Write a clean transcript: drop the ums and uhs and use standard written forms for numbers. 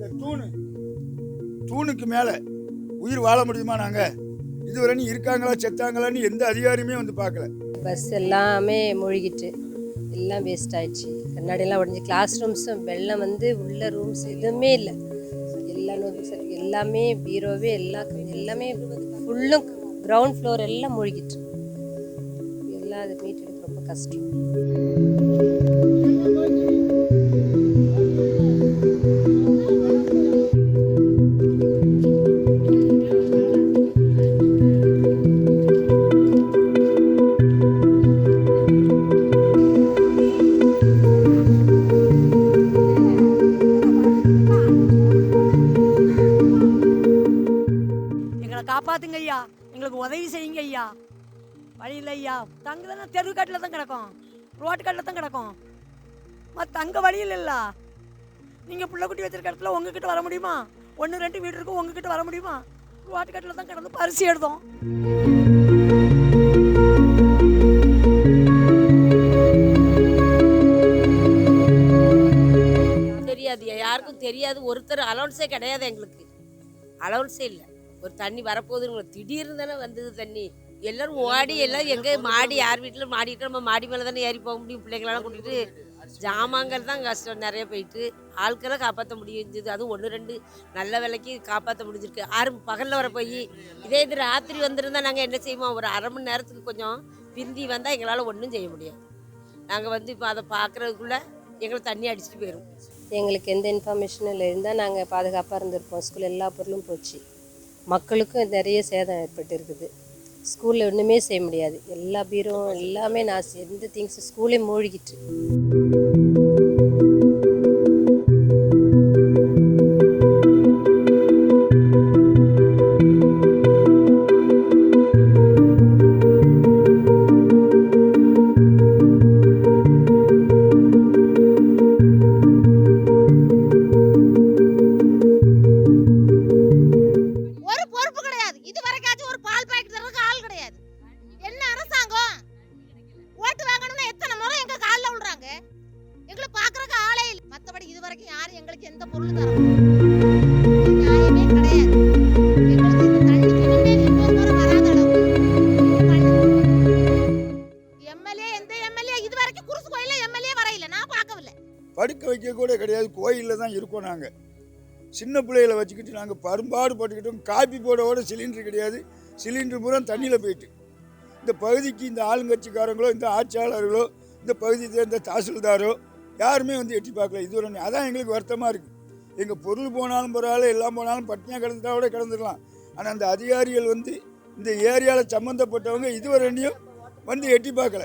அந்த தூணுக்கு மேலே உயிர் வாழ முடியுமா? நாங்கள் இதுவரை இருக்காங்களா செத்தாங்களான்னு எந்த அதிகாரியுமே வந்து பார்க்கல. பஸ் எல்லாமே மூழ்கிட்டு எல்லாம் வேஸ்ட் ஆயிடுச்சு. கண்ணாடியெல்லாம் உடஞ்சி கிளாஸ் ரூம்ஸும் வெள்ளம் வந்து உள்ள ரூம்ஸ் எதுவுமே இல்லை. எல்லா நோட்புக்ஸ் எல்லாமே பீரோவே எல்லாமே ஃபுல்லும் கிரவுண்ட் ஃப்ளோர் எல்லாம் மூழ்கிட்டு. எல்லாம் அது மீட்டெடுக்க ரொம்ப கஷ்டம். காப்பாத்துங்க ஐயா, எங்களுக்கு உதவி செய்யுங்க ஐயா. வழி இல்லை ஐயா, தங்குதானே தெருவுக்காட்டில் தான் கிடக்கும், ரோட்டுக்காட்டில் தான் கிடக்கும். தங்க வழியில் இல்லை. நீங்கள் பிள்ளை குட்டி வச்சிருக்க இடத்துல உங்ககிட்ட வர முடியுமா? 1-2 வீடு இருக்கும், உங்ககிட்ட வர முடியுமா? ரோட்டுக்காட்டில் தான் கிடந்து பரிசு எடுத்தோம். தெரியாது, யாருக்கும் தெரியாது. ஒருத்தர் அலௌன்ஸே கிடையாது, எங்களுக்கு அலௌன்ஸே இல்லை. ஒரு தண்ணி வரப்போகுதுன்னு திடீர்னு தானே வந்தது தண்ணி. எல்லோரும் ஓடி எல்லாம் எங்கே மாடி, யார் வீட்டில் மாடிட்டு நம்ம மாடி மேலே தானே ஏறி போக முடியும். பிள்ளைங்களெல்லாம் கூட்டிகிட்டு ஜாமான்கள் தான் கஷ்டம் நிறைய போயிட்டு. ஆட்களை காப்பாற்ற முடிஞ்சது, அதுவும் 1-2 நல்ல விலைக்கு காப்பாற்ற முடிஞ்சிருக்கு. 6 பகலில் வர போய் இதே இது ராத்திரி வந்திருந்தால் நாங்கள் என்ன செய்வோம்? ஒரு அரை மணி நேரத்துக்கு கொஞ்சம் பிந்தி வந்தால் எங்களால் ஒன்றும் செய்ய முடியாது. நாங்கள் இப்போ அதை பார்க்குறதுக்குள்ளே எங்களை தண்ணி அடிச்சுட்டு போயிடும். எங்களுக்கு எந்த இன்ஃபர்மேஷனும் இல்லை. இருந்தால் நாங்கள் பாதுகாப்பாக இருந்திருப்போம். ஸ்கூல் எல்லா பொருளும் போச்சு. மக்களுக்கும் நிறைய சேதம் ஏற்பட்டு இருக்குது. ஸ்கூலில் ஒன்றுமே செய்ய முடியாது. எல்லா பீரும் எல்லாமே நாசி, எந்த திங்ஸ் ஸ்கூலே மூழ்கிட்டு. எங்களை பார்க்கறதுக்கு ஆளே இல்லை. மற்றபடி இது வரைக்கும் யாரும் எங்களுக்கு எந்த பொருள் தர நியாயமே கிடையாது. எங்களுக்கு இந்த தண்ணிக்கு இனிமேல் இன்னொரு முறை வராத அளவுக்கு எம்எல்ஏ இது வரைக்கும் குருசு கோயிலில் எம்எல்ஏ வரையில நான் பார்க்கவில்லை. படுக்க வைக்க கூட கிடையாது, கோயிலில் தான் இருக்கோம். நாங்கள் சின்ன பிள்ளைகளை வச்சுக்கிட்டு நாங்கள் பரும்பாடு போட்டுக்கிட்டோம். காப்பி போடவோட சிலிண்டர் கிடையாது, சிலிண்டர் பூரா தண்ணியில் போயிட்டு. இந்த பகுதிக்கு இந்த ஆளுங்கட்சிக்காரங்களோ இந்த ஆட்சியாளர்களோ இந்த பகுதி சேர்ந்த தாசில்தாரோ யாருமே வந்து எட்டி பார்க்கல இதுவரை. அதான் எங்களுக்கு வருத்தமாக இருக்குது. எங்கள் பொருள் போனாலும் பரவாயில்ல, எல்லாம் போனாலும் பட்டினியாக கிடந்துட்டா கூட கிடந்துடலாம். ஆனால் அந்த அதிகாரிகள் வந்து இந்த ஏரியாவில் சம்மந்தப்பட்டவங்க இதுவரையும் வந்து எட்டி பார்க்கல.